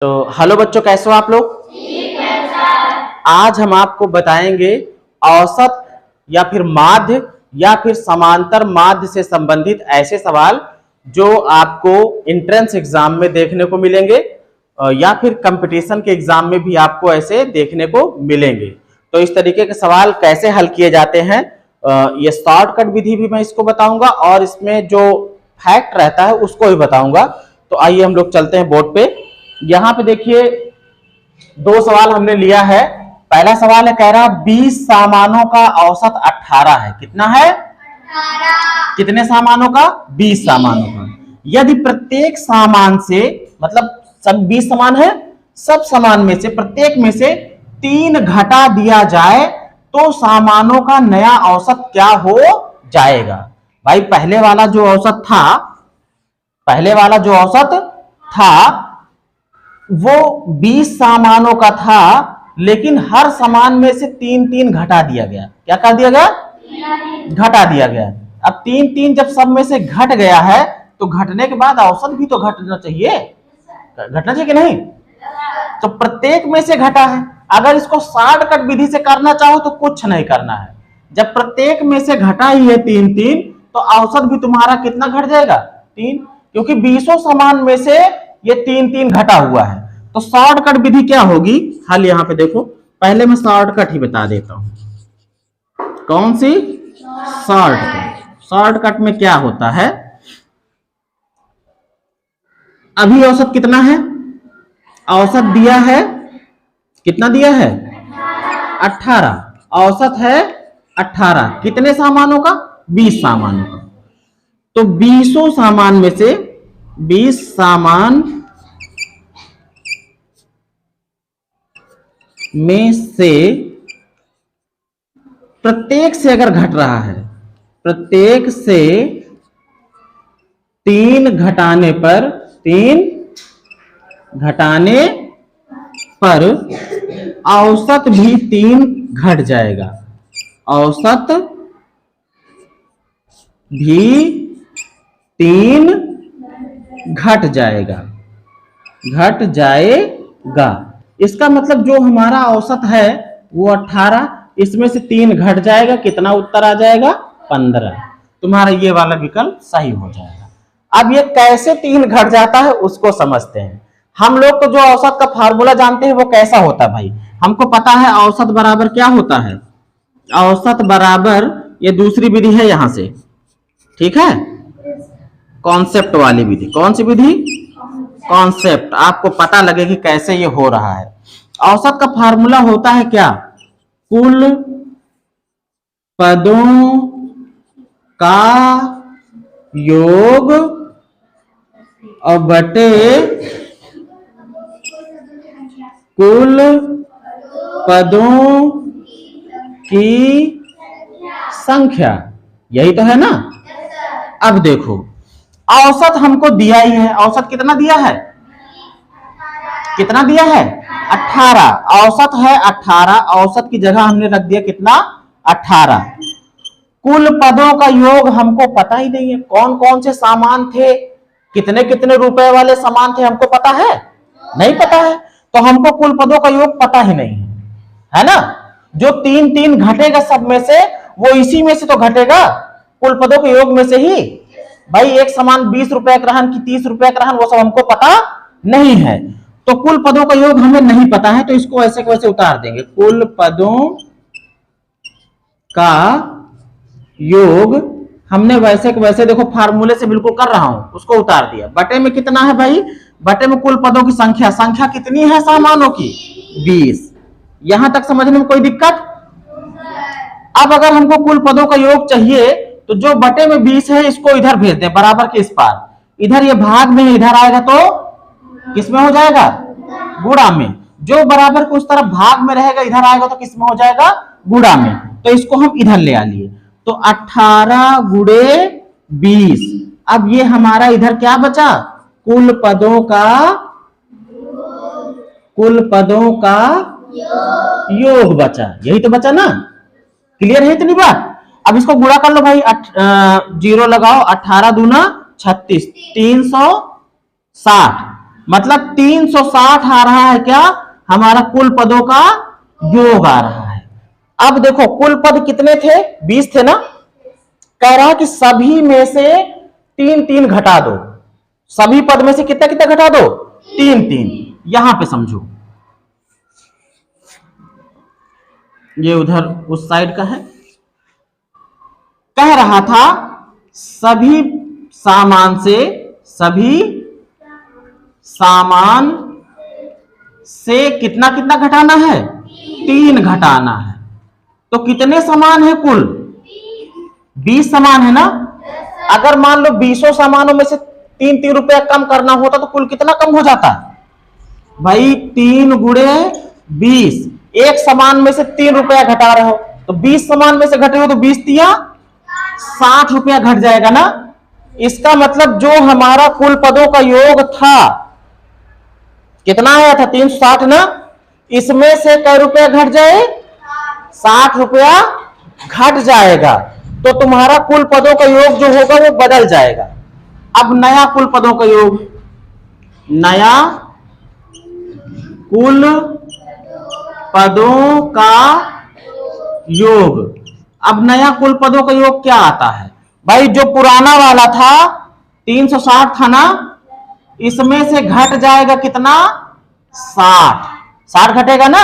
तो हेलो बच्चों, कैसे हो आप लोग? ठीक है सर। आज हम आपको बताएंगे औसत या फिर माध्य या फिर समांतर माध्य से संबंधित ऐसे सवाल जो आपको एंट्रेंस एग्जाम में देखने को मिलेंगे या फिर कंपटीशन के एग्जाम में भी आपको ऐसे देखने को मिलेंगे। तो इस तरीके के सवाल कैसे हल किए जाते हैं, ये शॉर्टकट विधि भी मैं इसको बताऊंगा और इसमें जो फैक्ट रहता है उसको भी बताऊंगा। तो आइए हम लोग चलते हैं बोर्ड पे। यहाँ पे देखिए दो सवाल हमने लिया है। पहला सवाल है, कह रहा 20 सामानों का औसत 18 है। कितना है? 18। कितने सामानों का? 20 सामानों का। यदि प्रत्येक सामान से, मतलब सब 20 सामान है, सब सामान में से प्रत्येक में से 3 घटा दिया जाए तो सामानों का नया औसत क्या हो जाएगा? भाई पहले वाला जो औसत था वो 20 सामानों का था, लेकिन हर सामान में से 3-3 घटा दिया गया। क्या कर दिया गया? घटा दिया गया। अब 3-3 जब सब में से घट गया है तो घटने के बाद औसत भी तो घटना चाहिए। घटना चाहिए कि नहीं? तो प्रत्येक में से घटा है। अगर इसको शॉर्टकट विधि से करना चाहो तो कुछ नहीं करना है। जब प्रत्येक में से घटा ही है 3-3 तो औसत भी तुम्हारा कितना घट जाएगा? 3, क्योंकि 20 सामान में से ये 3-3 घटा हुआ है। तो शॉर्टकट विधि क्या होगी? हल यहां पे देखो, पहले मैं शॉर्टकट ही बता देता हूं। कौन सी? शॉर्टकट में क्या होता है, अभी औसत कितना है? औसत दिया है, कितना दिया है? 18। औसत है 18, कितने सामानों का? 20 सामानों का। तो 20 सामान में से 20 सामान में से प्रत्येक से अगर घट रहा है, प्रत्येक से 3 घटाने पर औसत भी 3 घट जाएगा। औसत भी 3 घट जाएगा। इसका मतलब जो हमारा औसत है वो 18, इसमें से 3 घट जाएगा। कितना उत्तर आ जाएगा? 15। तुम्हारा ये वाला विकल्प सही हो जाएगा। अब ये कैसे 3 घट जाता है उसको समझते हैं। हम लोग तो जो औसत का फार्मूला जानते हैं वो कैसा होता है भाई? हमको पता है औसत बराबर क्या होता है। औसत बराबर, ये दूसरी विधि है यहां से, ठीक है, कॉन्सेप्ट वाली विधि। कौन सी विधि? कॉन्सेप्ट। आपको पता लगे कि कैसे ये हो रहा है। औसत का फार्मूला होता है क्या? कुल पदों का योग और बटे कुल पदों की संख्या। यही तो है ना? अब देखो, औसत हमको दिया ही है। औसत कितना दिया है? कितना दिया है? 18। औसत है 18। औसत की जगह हमने रख दिया कितना? 18। कुल पदों का योग हमको पता ही नहीं है। कौन कौन से सामान थे, कितने कितने रुपए वाले सामान थे, हमको पता है? नहीं पता है। तो हमको कुल पदों का योग पता ही नहीं है ना? जो 3-3 घटेगा सब में से, वो इसी में से तो घटेगा, कुल पदों के योग में से ही। भाई एक सामान 20 रुपए का रहन कि 30 रुपए का रहन, वो सब हमको पता नहीं है। तो कुल पदों का योग हमें नहीं पता है, तो इसको ऐसे के वैसे उतार देंगे। कुल पदों का योग हमने वैसे के वैसे, देखो फार्मूले से बिल्कुल कर रहा हूं, उसको उतार दिया। बटे में कितना है भाई? बटे में कुल पदों की संख्या कितनी है सामानों की? 20। यहां तक समझने में कोई दिक्कत? अब अगर हमको कुल पदों का योग चाहिए तो जो बटे में 20 है इसको इधर भेज दें, बराबर के इस पार। इधर ये भाग में इधर आएगा तो किस में हो जाएगा? गुणा में। जो बराबर को उस तरफ भाग में रहेगा इधर आएगा तो किस में हो जाएगा? गुणा में। तो इसको हम इधर ले आ लिए। तो 18 गुणे 20। अब ये हमारा इधर क्या बचा? कुल पदों का योग बचा। यही तो बचा ना? क्लियर है इतनी बात? अब इसको गुणा कर लो भाई, 0 लगाओ। 18 दूना 36, 360। मतलब 360 आ रहा है क्या, हमारा कुल पदों का योग आ रहा है। अब देखो कुल पद कितने थे, 20 थे ना। कह रहा है कि सभी में से 3-3 घटा दो, सभी पद में से कितना कितना घटा दो, 3-3। यहां पे समझो, ये उधर उस साइड का है। कह रहा था सभी सामान से, सभी सामान से कितना कितना घटाना है, 3 घटाना है। तो कितने सामान है कुल, 20 सामान है ना। अगर मान लो 20 सामानों में से 3-3 रुपया कम करना होता तो कुल कितना कम हो जाता भाई, 3 गुणे 20। एक सामान में से 3 रुपया घटा रहे हो तो 20 सामान में से घटे हो तो 20 तिया 60 रुपया घट जाएगा ना। इसका मतलब जो हमारा कुल पदों का योग था कितना आया था, 360 ना। इसमें से कै रुपया घट जाए, 60 रुपया घट जाएगा। तो तुम्हारा कुल पदों का योग जो होगा वो बदल जाएगा। अब नया कुल पदों का योग, नया कुल पदों का योग। अब नया कुल पदों का योग क्या आता है भाई, जो पुराना वाला था 360 था ना, इसमें से घट जाएगा कितना, 60 घटेगा ना।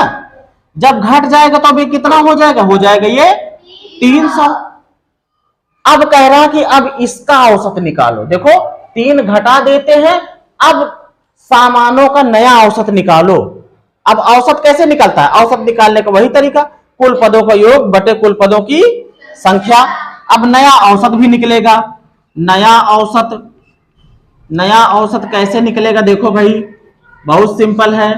जब घट जाएगा तो अभी कितना हो जाएगा ये 300। अब कह रहा कि अब इसका औसत निकालो। देखो 3 घटा देते हैं, अब सामानों का नया औसत निकालो। अब औसत कैसे निकलता है, औसत निकालने का वही तरीका, कुल पदों का योग बटे कुल पदों की संख्या। अब नया औसत भी निकलेगा। नया औसत कैसे निकलेगा, देखो भाई बहुत सिंपल है।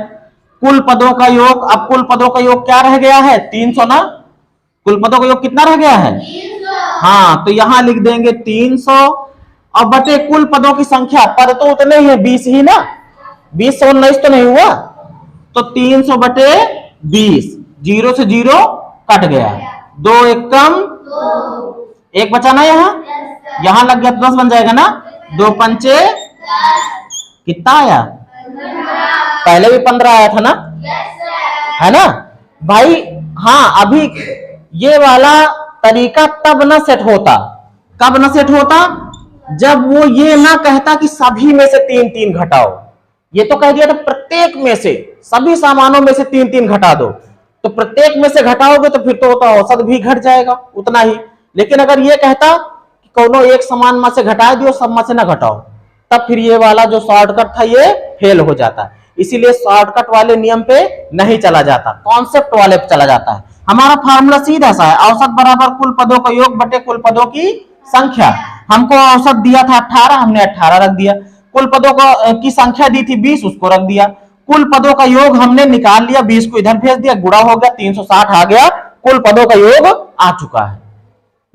कुल पदों का योग, अब कुल पदों का योग क्या रह गया है, 300 ना। कुल पदों का योग कितना रह गया है, 300। हाँ, तो यहां लिख देंगे 300 और बटे कुल पदों की संख्या। पद तो उतने ही है, 20 ही ना, 20 से 19 तो नहीं हुआ। तो 300 बटे 20, 0 से 0 कट गया, 2 एक कम, 1 बचा ना, यहां लग गया तो 10 बन जाएगा ना। 2 पंचे कितना आया, पहले भी 15 आया था ना, है ना भाई। हाँ, अभी ये वाला तरीका तब ना सेट होता, कब ना सेट होता, जब वो ये ना कहता कि सभी में से 3-3 घटाओ। ये तो कह दिया था प्रत्येक में से, सभी सामानों में से 3-3 घटा दो। तो प्रत्येक में से घटाओगे तो फिर तो औसत भी घट जाएगा उतना ही। लेकिन अगर ये कहता कि कोनो एक सामान में से घटा दियो, सब में से ना घटाओ, तब फिर ये वाला जो शॉर्टकट था ये फेल हो जाता। इसीलिए शॉर्टकट वाले नियम पे नहीं चला जाता, कॉन्सेप्ट वाले पे चला जाता है। हमारा फार्मूला सीधा सा है, औसत बराबर कुल पदों का योग बटे कुल पदों की संख्या। हमको औसत दिया था 18, हमने 18 रख दिया। कुल पदों की संख्या दी थी 20, उसको रख दिया। कुल पदों का योग हमने निकाल लिया, 20 को इधर भेज दिया, गुणा हो गया, 360 आ गया, कुल पदों का योग आ चुका है।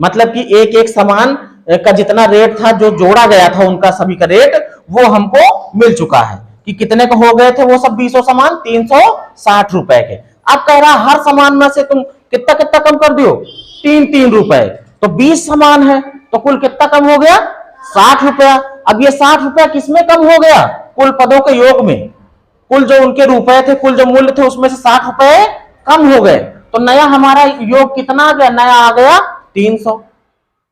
मतलब कि एक एक समान का जितना रेट था, जो जोड़ा गया था उनका सभी का रेट, वो हमको मिल चुका है कि कितने का हो गए थे वो सब 20 सामान, 360 रुपए के। अब कह रहा हर सामान में से तुम कितना कितना कम कर दियो, 3-3 रुपए। तो 20 सामान है तो कुल कितना कम हो गया, 60 रुपया। अब ये 60 रुपया किसमें कम हो गया, कुल पदों के योग में। कुल जो उनके रुपए थे, कुल जो मूल्य थे, उसमें से 60 रुपए कम हो गए। तो नया हमारा योग कितना आ गया, नया आ गया 300।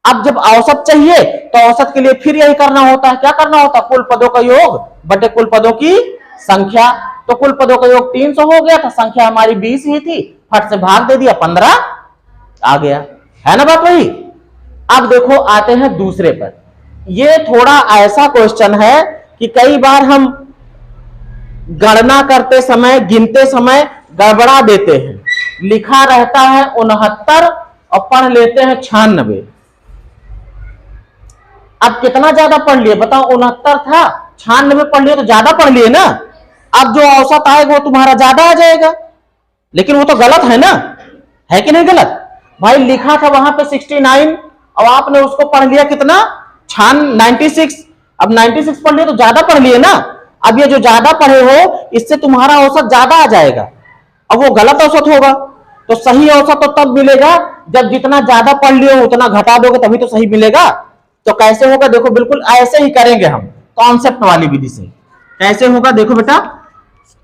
अब जब औसत चाहिए तो औसत के लिए फिर यही करना होता है, क्या करना होता है, कुल पदों का योग बटे कुल पदों की संख्या। तो कुल पदों का योग 300 हो गया था, संख्या हमारी 20 ही थी, फट से भाग दे दिया, 15 आ गया, है ना बात वही। अब देखो आते हैं दूसरे पर। ये थोड़ा ऐसा क्वेश्चन है कि कई बार हम गणना करते समय, गिनते समय गड़बड़ा देते हैं। लिखा रहता है 69 और पढ़ लेते हैं 96। अब कितना ज्यादा पढ़ लिए बताओ, 69 था, 96 पढ़ लिए तो ज्यादा पढ़ लिए ना। अब जो औसत आएगा वो तुम्हारा ज्यादा आ जाएगा, लेकिन वो तो गलत है ना, है कि नहीं गलत भाई। लिखा था वहां पे 69 और आपने उसको पढ़ लिया कितना, 96। अब 96 पढ़ लिए तो ज्यादा पढ़ लिए ना। अब ये जो ज्यादा पढ़े हो इससे तुम्हारा औसत ज्यादा आ जाएगा, अब वो गलत औसत होगा। तो सही औसत तो तब मिलेगा जब जितना ज्यादा पढ़ लियो उतना घटा दोगे, तभी तो सही मिलेगा। तो कैसे होगा, देखो बिल्कुल ऐसे ही करेंगे हम, कॉन्सेप्ट वाली विधि से। कैसे होगा देखो बेटा,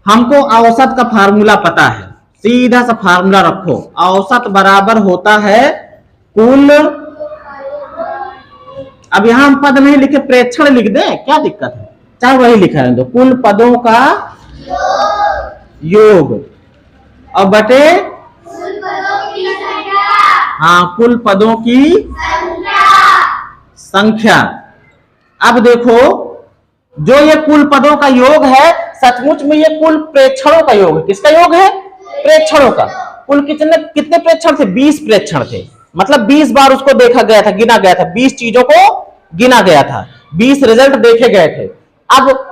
हमको औसत का फार्मूला पता है, सीधा सा फार्मूला रखो, औसत बराबर होता है कुल, अब यहां हम पद नहीं लिखे प्रेक्षण लिख दें, क्या दिक्कत है, चाहे वही लिखा है तो कुल पदों का योग और बटे कुल पदों की संख्या। हाँ कुल पदों की संख्या। अब देखो जो ये कुल पदों का योग है सचमुच में ये कुल प्रेक्षणों का योग है। किसका योग है? प्रेक्षणों का। कुल कितने कितने प्रेक्षण थे? 20 प्रेक्षण थे, मतलब 20 बार उसको देखा गया था, गिना गया था, 20 चीजों को गिना गया था, 20 रिजल्ट देखे गए थे। अब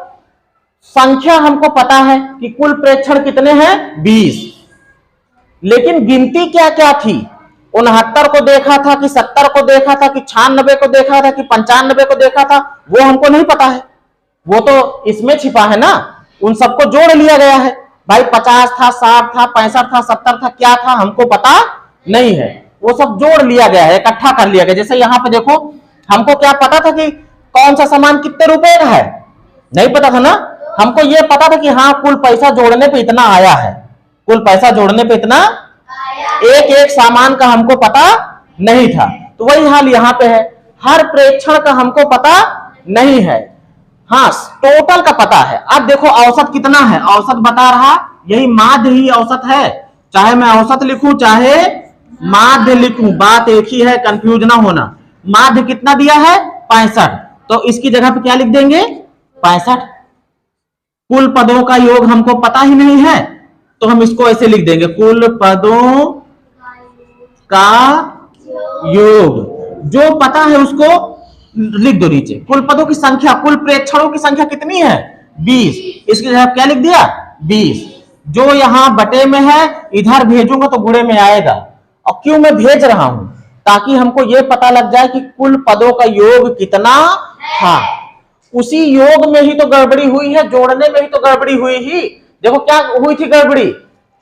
संख्या हमको पता है कि कुल प्रेक्षण कितने हैं? 20, लेकिन गिनती क्या क्या थी? 69 को देखा था कि 70 को देखा था कि 96 को देखा था कि 95 को देखा था, वो हमको नहीं पता है, वो तो इसमें छिपा है ना। उन सबको जोड़ लिया गया है भाई, 50 था, 60 था, 65 था, 70 था, क्या था हमको पता नहीं है, वो सब जोड़ लिया गया है, इकट्ठा कर लिया गया। जैसे यहाँ पे देखो, हमको क्या पता था कि कौन सा सामान कितने रुपए का है? नहीं पता था ना। हमको ये पता था कि हाँ कुल पैसा जोड़ने पे इतना आया है, कुल पैसा जोड़ने पे इतना, एक एक सामान का हमको पता नहीं था। तो वही हाल यहाँ पे है, हर प्रेक्षण का हमको पता नहीं है, हाँ टोटल का पता है। अब देखो औसत कितना है, औसत बता रहा, यही माध्य ही औसत है, चाहे मैं औसत लिखूं चाहे माध्य लिखूं, बात एक ही है, कंफ्यूज ना होना। माध्य कितना दिया है? 65, तो इसकी जगह पे क्या लिख देंगे? 65। कुल पदों का योग हमको पता ही नहीं है, तो हम इसको ऐसे लिख देंगे, कुल पदों का योग। जो पता है उसको लिख दो नीचे। कुल पदों की संख्या, कुल प्रेक्षणों की संख्या कितनी है? 20, इसकी जगह क्या लिख दिया? 20। जो यहां बटे में है इधर भेजूंगा तो गुणे में आएगा। और क्यों मैं भेज रहा हूं? ताकि हमको यह पता लग जाए कि कुल पदों का योग कितना था। उसी योग में ही तो गड़बड़ी हुई है, जोड़ने में ही तो गड़बड़ी हुई ही। देखो क्या हुई थी गड़बड़ी,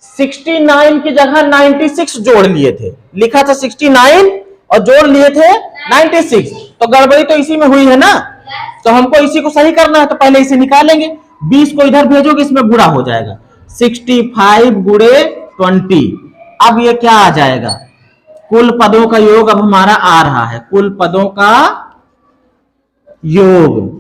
69 की जगह 96 जोड़ लिए थे, लिखा था 69 और जोड़ लिए थे 96, तो गड़बड़ी तो इसी में हुई है ना। तो हमको इसी को सही करना है, तो पहले इसे निकालेंगे, 20 को इधर भेजोगे इसमें बुरा हो जाएगा, 65 गुणे 20। अब ये क्या आ जाएगा? कुल पदों का योग अब हमारा आ रहा है, कुल पदों का योग।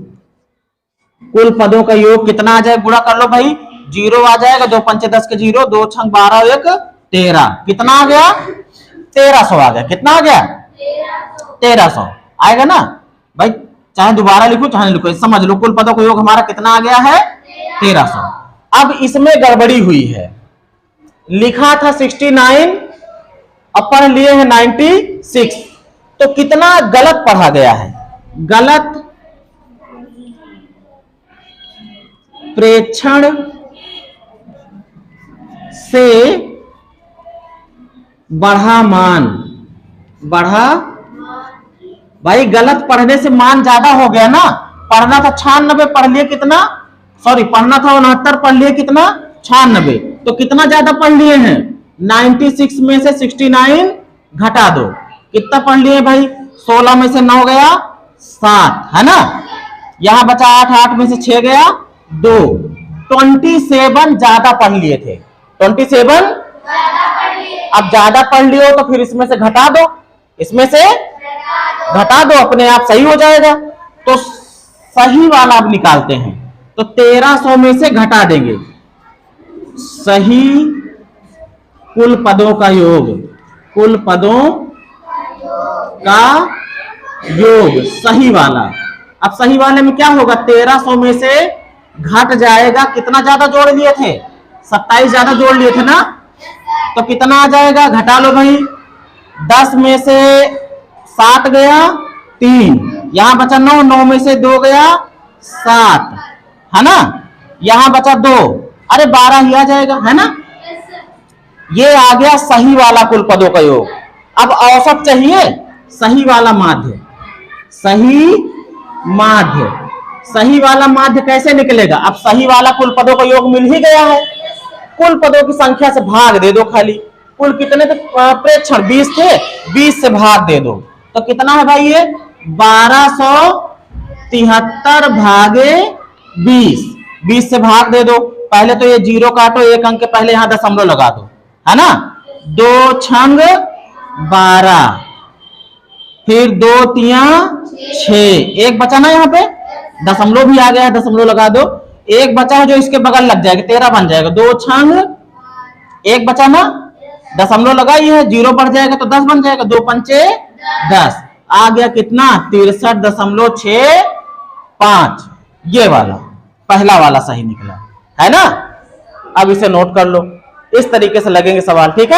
कुल पदों का योग कितना आ जाएगा? गुणा कर लो भाई, 0 आ जाएगा, 2 पंचे 10 के 0, 2 छंग 12, 1 13, कितना आ गया? 1300 आ गया। कितना आ गया? 1300 आएगा ना भाई, चाहे दोबारा लिखो चाहे लिखो, समझ लो कुल पदों का योग हमारा कितना आ गया है? 1300। अब इसमें गड़बड़ी हुई है, लिखा था 69 और पढ़ लिए हैं 96, तो कितना गलत पढ़ा गया है? गलत प्रेक्षण से बढ़ा मान, बढ़ा भाई, गलत पढ़ने से मान ज्यादा हो गया ना। पढ़ना था 96, पढ़ लिए कितना? सॉरी, पढ़ना था 69, पढ़ लिए कितना? 96, तो कितना ज्यादा पढ़ लिए हैं? 96 में से 69 घटा दो, कितना पढ़ लिए भाई? 16 में से 9 गया 7, है ना। यहां बचा 8, 8 में से 6 गया 2, 27 ज्यादा पढ़ लिए थे, 27 अब ज्यादा पढ़ लियो तो फिर इसमें से घटा दो, इसमें से घटा दो, अपने आप सही हो जाएगा। तो सही वाला अब निकालते हैं, तो 1300 में से घटा देंगे सही कुल पदों का योग, कुल पदों का योग सही वाला। अब सही वाले में क्या होगा? 1300 में से घट जाएगा, कितना ज्यादा जोड़ लिए थे? 27 ज्यादा जोड़ लिए थे ना, तो कितना आ जाएगा? घटा लो भाई, 10 में से 7 गया 3, यहां बचा 9, 9 में से 2 गया 7, है ना। यहां बचा 2, अरे 12 ही आ जाएगा, है ना। ये आ गया सही वाला कुल पदों का योग। अब औसत चाहिए, सही वाला माध्य, सही माध्य। सही वाला माध्य कैसे निकलेगा? अब सही वाला कुल पदों का योग मिल ही गया है, कुल पदों की संख्या से भाग दे दो खाली। कुल कितने थे प्रेक्षण? 20 थे, 20 से भाग दे दो, तो कितना है भाई ये? 1273 भागे 20, 20 से भाग दे दो। पहले तो ये 0 काटो, एक अंक के पहले यहां दशमलव लगा दो, है ना। 2 छंग 12, फिर 2 तिया 6, एक बचा ना, यहाँ पे दशमलव भी आ गया है, दशमलव लगा दो। एक बचा है जो इसके बगल लग जाएगा, 13 बन जाएगा। 2 छंग, एक बचा ना, दशमलव लगाई है, 0 बढ़ जाएगा तो 10 बन जाएगा। 2 पंचे 10, आ गया कितना, 63.65। ये वाला पहला वाला सही निकला, है ना। अब इसे नोट कर लो, इस तरीके से लगेंगे सवाल, ठीक है।